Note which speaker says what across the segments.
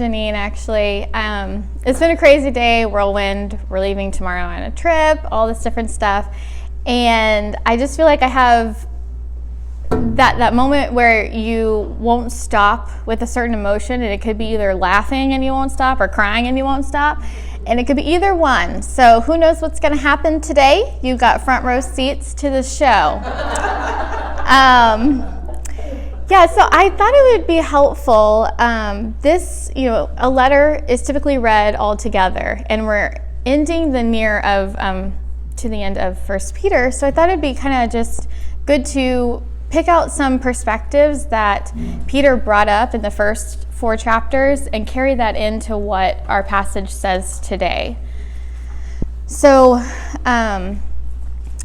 Speaker 1: Janine, actually. It's been a crazy day, whirlwind. We're leaving tomorrow on a trip, all this different stuff. And I just feel like I have that moment where you won't stop with a certain emotion, and it could be either laughing and you won't stop or crying and you won't stop. And it could be either one. So who knows what's going to happen today? You've got front row seats to the show. Yeah, so I thought it would be helpful. A letter is typically read all together, and we're ending to the end of 1 Peter. So I thought it'd be kind of just good to pick out some perspectives that Peter brought up in the first 4 chapters and carry that into what our passage says today. So,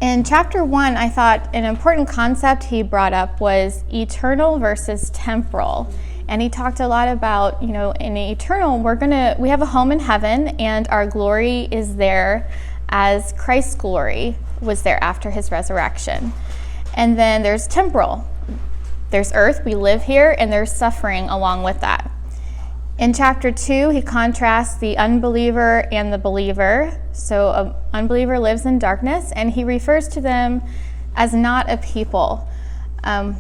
Speaker 1: in chapter 1, I thought an important concept he brought up was eternal versus temporal. And he talked a lot about, in eternal, we have a home in heaven, and our glory is there as Christ's glory was there after his resurrection. And then there's temporal. There's earth, we live here, and there's suffering along with that. In chapter 2, he contrasts the unbeliever and the believer. So an unbeliever lives in darkness, and he refers to them as not a people,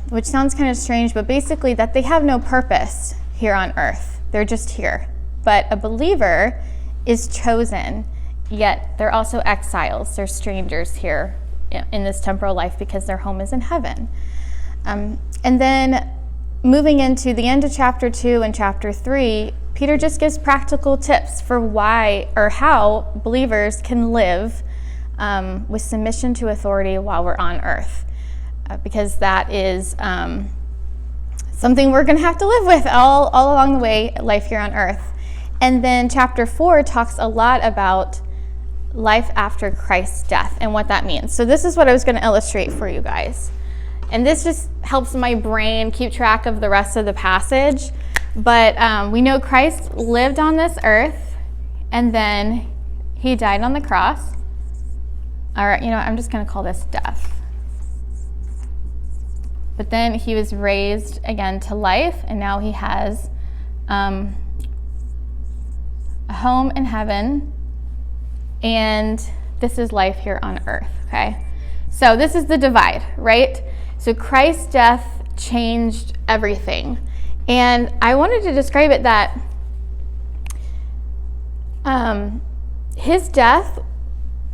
Speaker 1: which sounds kind of strange, but basically that they have no purpose here on earth. They're just here. But a believer is chosen, yet they're also exiles. They're strangers here in this temporal life because their home is in heaven. And then moving into the end of chapter 2 and chapter 3, Peter just gives practical tips for why or how believers can live with submission to authority while we're on earth, because that is something we're going to have to live with all along the way, life here on earth. And then chapter 4 talks a lot about life after Christ's death and what that means. So this is what I was going to illustrate for you guys. And this just helps my brain keep track of the rest of the passage. But we know Christ lived on this earth, and then he died on the cross. All right, I'm just going to call this death. But then he was raised again to life, and now he has a home in heaven, and this is life here on earth, okay? So this is the divide, right? So Christ's death changed everything. And I wanted to describe it that his death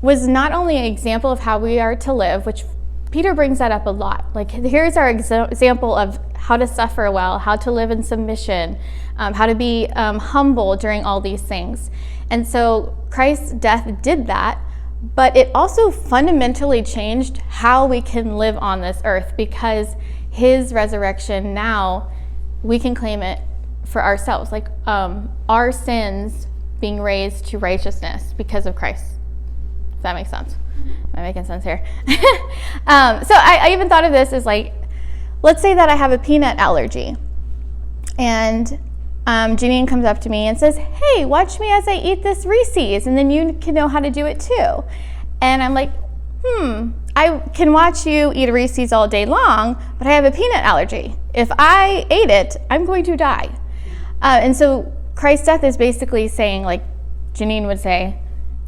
Speaker 1: was not only an example of how we are to live, which Peter brings that up a lot. Like, here's our example of how to suffer well, how to live in submission, how to be humble during all these things. And so Christ's death did that. But it also fundamentally changed how we can live on this earth, because his resurrection, now we can claim it for ourselves, like our sins being raised to righteousness because of Christ. Does that make sense? Am I making sense here? So I even thought of this as like, let's say that I have a peanut allergy, and Janine comes up to me and says, "Hey, watch me as I eat this Reese's, and then you can know how to do it too." And I'm like, I can watch you eat a Reese's all day long, but I have a peanut allergy. If I ate it, I'm going to die. And so Christ's death is basically saying, like Janine would say,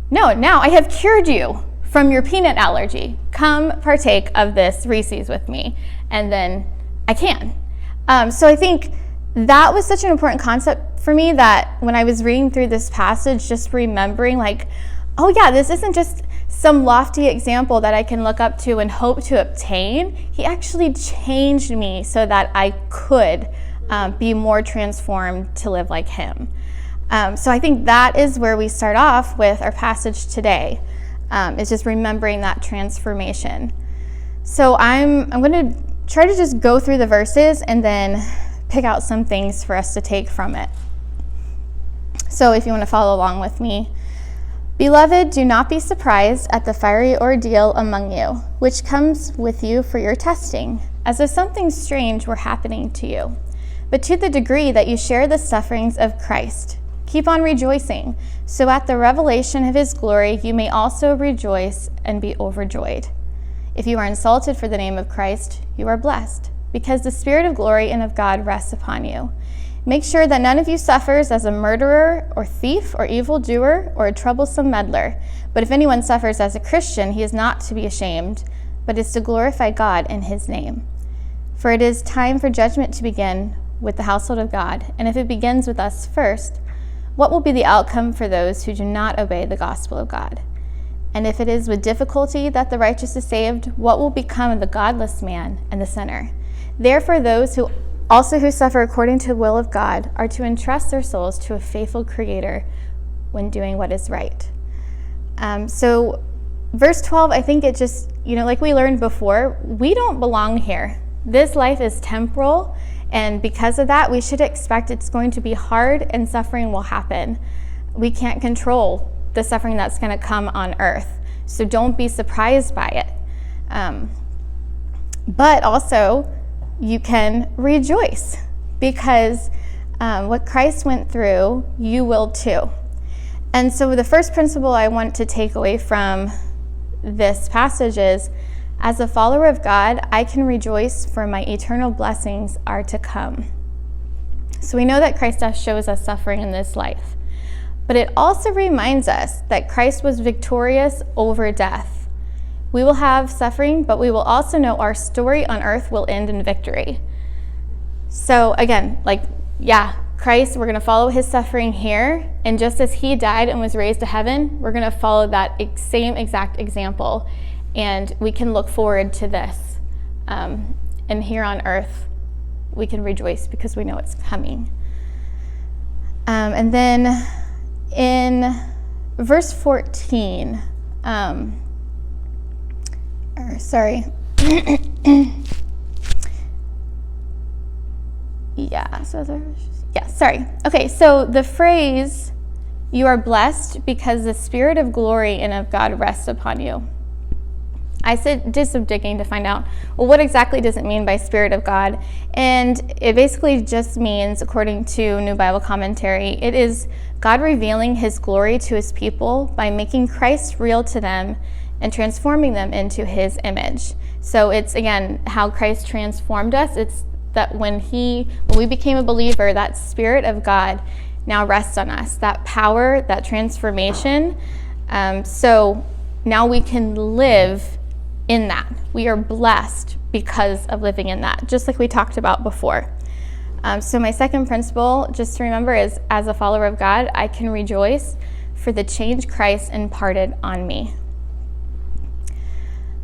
Speaker 1: no, now I have cured you from your peanut allergy. Come partake of this Reese's with me, and then I can. So I think that was such an important concept for me, that when I was reading through this passage, just remembering like, oh yeah, this isn't just some lofty example that I can look up to and hope to obtain. He actually changed me so that I could be more transformed to live like him. So I think that is where we start off with our passage today, is just remembering that transformation. So I'm going to try to just go through the verses and then pick out some things for us to take from it. So if you want to follow along with me. Beloved, do not be surprised at the fiery ordeal among you, which comes with you for your testing, as if something strange were happening to you. But to the degree that you share the sufferings of Christ, keep on rejoicing, so at the revelation of his glory you may also rejoice and be overjoyed. If you are insulted for the name of Christ, you are blessed, because the Spirit of glory and of God rests upon you. Make sure that none of you suffers as a murderer or thief or evildoer or a troublesome meddler. But if anyone suffers as a Christian, he is not to be ashamed, but is to glorify God in his name. For it is time for judgment to begin with the household of God. And if it begins with us first, what will be the outcome for those who do not obey the gospel of God? And if it is with difficulty that the righteous is saved, what will become of the godless man and the sinner? Therefore, those who suffer according to the will of God are to entrust their souls to a faithful Creator when doing what is right. So verse 12, I think it just, like we learned before, we don't belong here. This life is temporal, and because of that, we should expect it's going to be hard and suffering will happen. We can't control the suffering that's going to come on earth, so don't be surprised by it. But also, you can rejoice because what Christ went through, you will too. And so the first principle I want to take away from this passage is, as a follower of God, I can rejoice, for my eternal blessings are to come. So we know that Christ's death shows us suffering in this life, but it also reminds us that Christ was victorious over death. We will have suffering, but we will also know our story on earth will end in victory. So again, Christ, we're going to follow his suffering here, and just as he died and was raised to heaven, we're going to follow that same exact example. And we can look forward to this. And here on earth, we can rejoice because we know it's coming. And then in verse 14, Okay, so the phrase, "You are blessed because the Spirit of glory and of God rests upon you." I did some digging to find out, what exactly does it mean by Spirit of God? And it basically just means, according to New Bible Commentary, it is God revealing his glory to his people by making Christ real to them and transforming them into his image. So it's, again, how Christ transformed us. It's that when we became a believer, that Spirit of God now rests on us, that power, that transformation. So now we can live in that. We are blessed because of living in that, just like we talked about before. So my second principle, just to remember, is as a follower of God, I can rejoice for the change Christ imparted on me.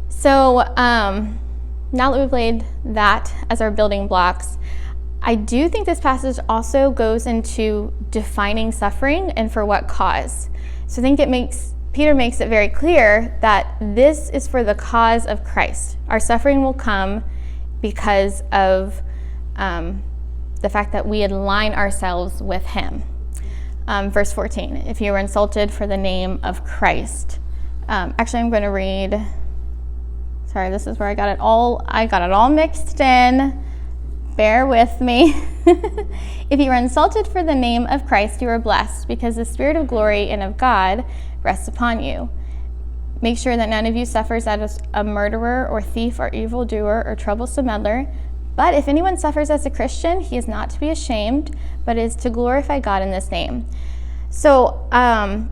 Speaker 1: So now that we've laid that as our building blocks, I do think this passage also goes into defining suffering and for what cause. So I think Peter makes it very clear that this is for the cause of Christ. Our suffering will come because of the fact that we align ourselves with him. Verse 14, if you were insulted for the name of Christ. Actually, I'm going to read, this is where I got it all mixed in. Bear with me. If you are insulted for the name of Christ, you are blessed, because the Spirit of glory and of God rests upon you. Make sure that none of you suffers as a murderer or thief or evildoer or troublesome meddler. But if anyone suffers as a Christian, he is not to be ashamed, but is to glorify God in this name. So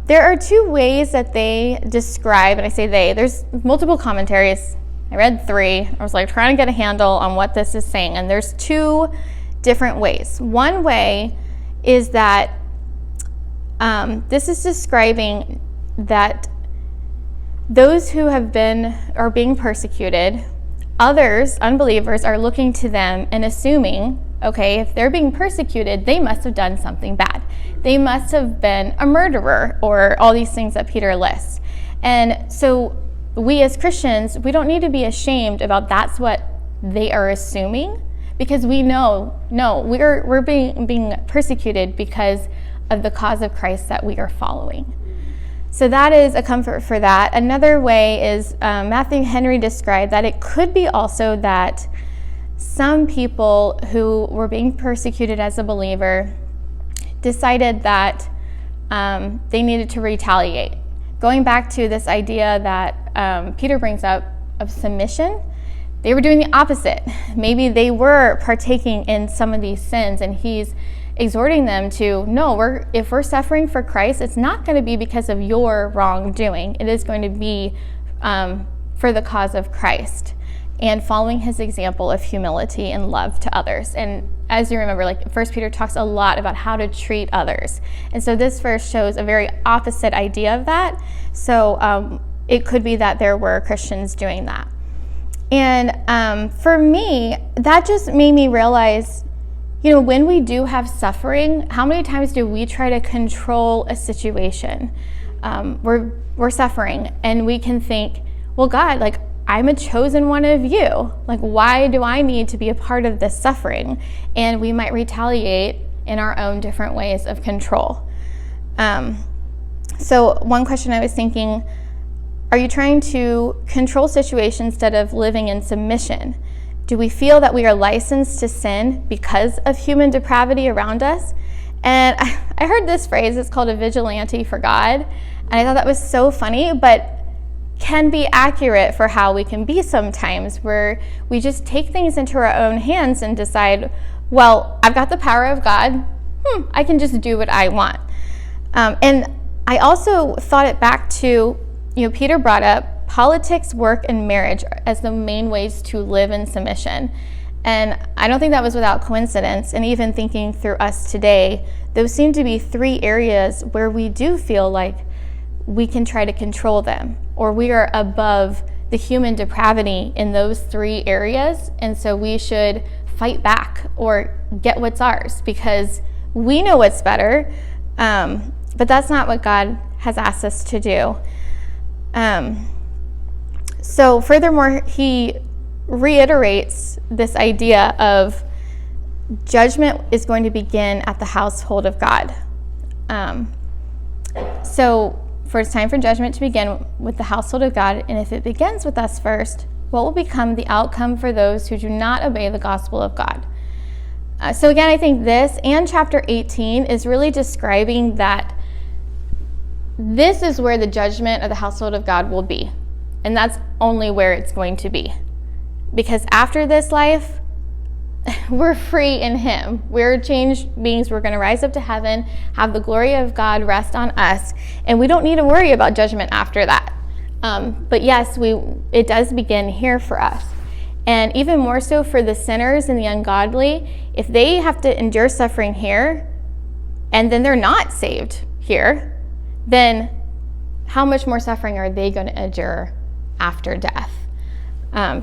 Speaker 1: there are two ways that they describe, and I say there's multiple commentaries. I read 3. I was trying to get a handle on what this is saying, and there's 2 different ways. One way is that this is describing that those who are being persecuted, others, unbelievers, are looking to them and assuming, okay, if they're being persecuted, they must have done something bad. They must have been a murderer, or all these things that Peter lists. And so we as Christians, we don't need to be ashamed about that's what they are assuming, because we know, no, we're being persecuted because of the cause of Christ that we are following. So that is a comfort for that. Another way is Matthew Henry described that it could be also that some people who were being persecuted as a believer decided that they needed to retaliate. Going back to this idea that Peter brings up of submission, they were doing the opposite. Maybe they were partaking in some of these sins, and he's exhorting them to, no, if we're suffering for Christ, it's not going to be because of your wrongdoing. It is going to be for the cause of Christ and following his example of humility and love to others. And as you remember, like 1 Peter talks a lot about how to treat others. And so this verse shows a very opposite idea of that. So it could be that there were Christians doing that. And for me, that just made me realize, when we do have suffering, how many times do we try to control a situation? We're suffering, and we can think, well, God, like, I'm a chosen one of you. Like, why do I need to be a part of this suffering? And we might retaliate in our own different ways of control. So one question I was thinking, are you trying to control situations instead of living in submission? Do we feel that we are licensed to sin because of human depravity around us? And I heard this phrase, it's called a vigilante for God. And I thought that was so funny, but can be accurate for how we can be sometimes, where we just take things into our own hands and decide, well, I've got the power of God. I can just do what I want. And I also thought it back to, Peter brought up politics, work, and marriage as the main ways to live in submission. And I don't think that was without coincidence. And even thinking through us today, those seem to be 3 areas where we do feel like we can try to control them, or we are above the human depravity in those 3 areas. And so we should fight back or get what's ours because we know what's better. But that's not what God has asked us to do. So furthermore, he reiterates this idea of judgment is going to begin at the household of God. So it's time for judgment to begin with the household of God, and if it begins with us first, what will become the outcome for those who do not obey the gospel of God? So again, I think this and chapter 18 is really describing that this is where the judgment of the household of God will be. And that's only where it's going to be. Because after this life, we're free in him. We're changed beings. We're going to rise up to heaven, have the glory of God rest on us, and we don't need to worry about judgment after that. But yes, it does begin here for us. And even more so for the sinners and the ungodly, if they have to endure suffering here, and then they're not saved here, then how much more suffering are they going to endure after death?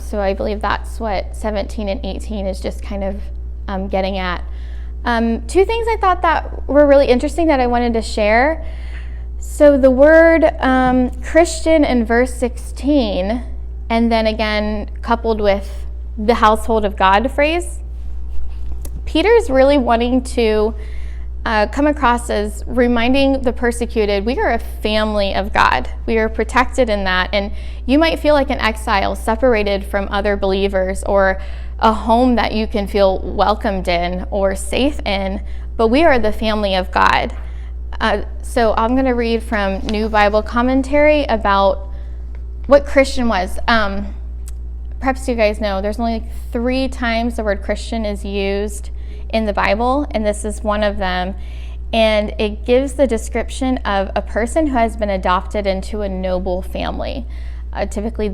Speaker 1: So I believe that's what 17 and 18 is just kind of getting at. 2 things I thought that were really interesting that I wanted to share. So the word Christian in verse 16, and then again coupled with the household of God phrase, Peter's really wanting to come across as reminding the persecuted, we are a family of God. We are protected in that. And you might feel like an exile, separated from other believers, or a home that you can feel welcomed in or safe in, but we are the family of God. So I'm going to read from New Bible Commentary about what Christian was. Perhaps you guys know there's only 3 times the word Christian is used in the Bible, and this is one of them. And it gives the description of a person who has been adopted into a noble family. Typically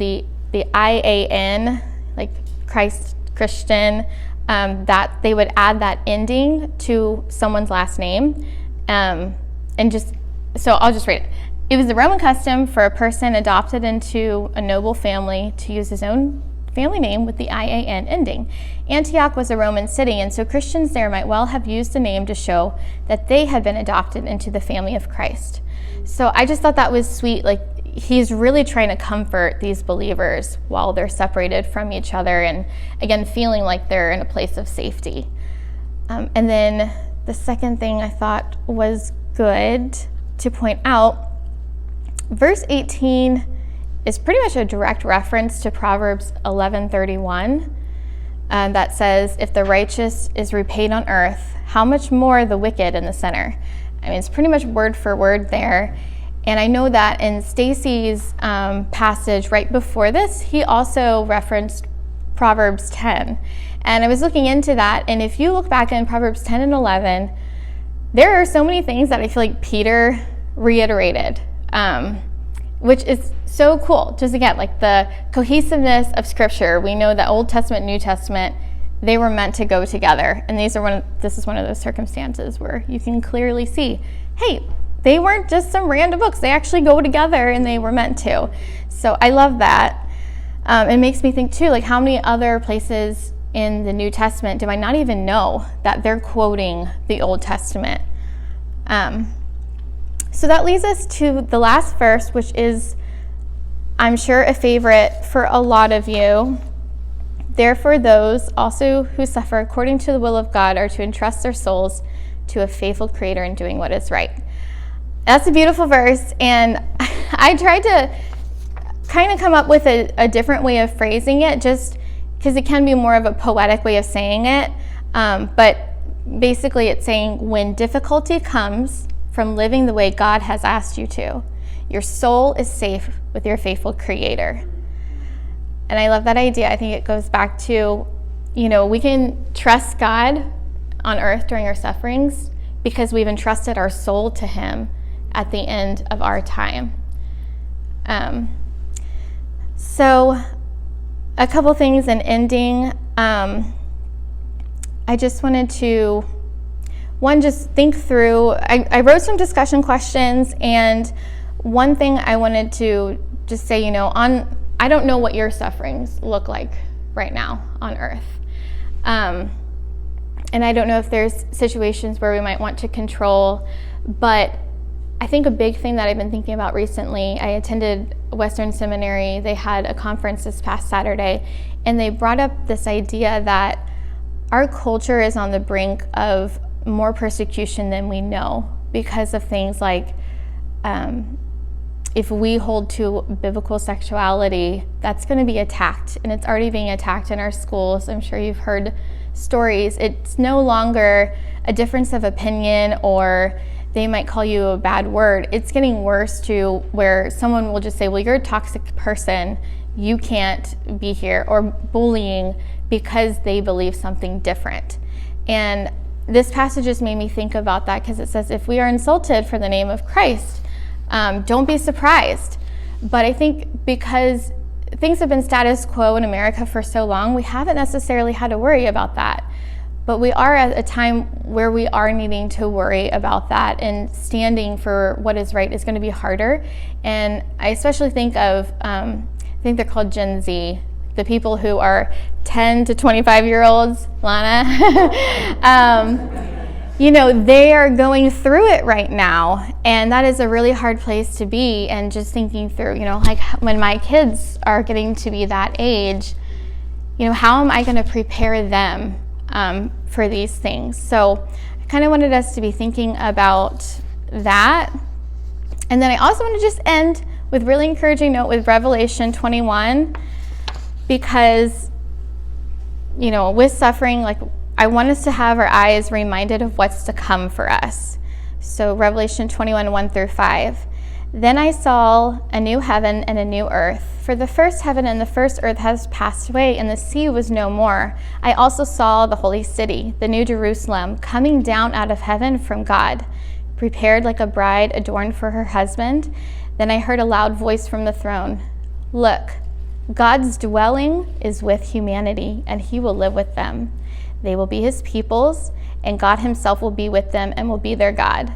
Speaker 1: the IAN, like Christ, Christian, that they would add that ending to someone's last name. So I'll just read it. It was the Roman custom for a person adopted into a noble family to use his own family name with the IAN ending. Antioch was a Roman city, and so Christians there might well have used the name to show that they had been adopted into the family of Christ. So I just thought that was sweet. Like, he's really trying to comfort these believers while they're separated from each other, and again, feeling like they're in a place of safety. And then the second thing I thought was good to point out, verse 18 is pretty much a direct reference to Proverbs 11:31 that says, if the righteous is repaid on earth, how much more the wicked and the sinner? I mean, it's pretty much word for word there. And I know that in Stacy's passage right before this, he also referenced Proverbs 10. And I was looking into that, and if you look back in Proverbs 10 and 11, there are so many things that I feel like Peter reiterated, which is so cool. Just again, like the cohesiveness of Scripture. We know that Old Testament, New Testament, they were meant to go together. And this is one of those circumstances where you can clearly see, hey, they weren't just some random books. They actually go together, and they were meant to. So I love that. It makes me think too, like how many other places in the New Testament do I not even know that they're quoting the Old Testament? So that leads us to the last verse, which is, I'm sure, a favorite for a lot of you. Therefore, those also who suffer according to the will of God are to entrust their souls to a faithful Creator in doing what is right. That's a beautiful verse, and I tried to kind of come up with a different way of phrasing it, just because it can be more of a poetic way of saying it. But basically it's saying, when difficulty comes from living the way God has asked you to, your soul is safe with your faithful Creator. And I love that idea. I think it goes back to, we can trust God on earth during our sufferings because we've entrusted our soul to Him at the end of our time. So a couple things in ending. I just wanted to, just think through, I wrote some discussion questions, and one thing I wanted to just say, I don't know what your sufferings look like right now on earth. And I don't know if there's situations where we might want to control, but I think a big thing that I've been thinking about recently, I attended Western Seminary. They had a conference this past Saturday, and they brought up this idea that our culture is on the brink of more persecution than we know because of things like if we hold to biblical sexuality, that's going to be attacked, and it's already being attacked in our schools. I'm sure you've heard stories. It's no longer a difference of opinion, or they might call you a bad word. It's getting worse to where someone will just say, well, you're a toxic person, you can't be here, or bullying because they believe something different. And this passage just made me think about that, because it says, if we are insulted for the name of Christ, don't be surprised. But I think because things have been status quo in America for so long, we haven't necessarily had to worry about that. But we are at a time where we are needing to worry about that, and standing for what is right is going to be harder. And I especially think of, I think they're called Gen Z, the people who are 10 to 25-year-olds, Lana. They are going through it right now, and that is a really hard place to be. And just thinking through, like when my kids are getting to be that age, how am I going to prepare them for these things? So I kind of wanted us to be thinking about that. And then I also want to just end with really encouraging note with Revelation 21, because, with suffering, like, I want us to have our eyes reminded of what's to come for us. So Revelation 21, 1-5. Then I saw a new heaven and a new earth, for the first heaven and the first earth has passed away, and the sea was no more. I also saw the holy city, the new Jerusalem, coming down out of heaven from God, prepared like a bride adorned for her husband. Then I heard a loud voice from the throne. Look, God's dwelling is with humanity, and He will live with them. They will be His peoples, and God Himself will be with them and will be their God.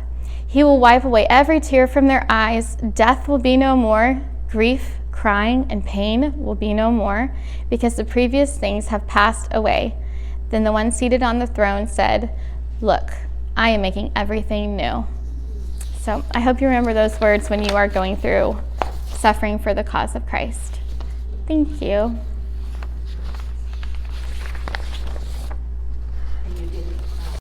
Speaker 1: He will wipe away every tear from their eyes. Death will be no more. Grief, crying, and pain will be no more, because the previous things have passed away. Then the one seated on the throne said, Look, I am making everything new. So I hope you remember those words when you are going through suffering for the cause of Christ. Thank you.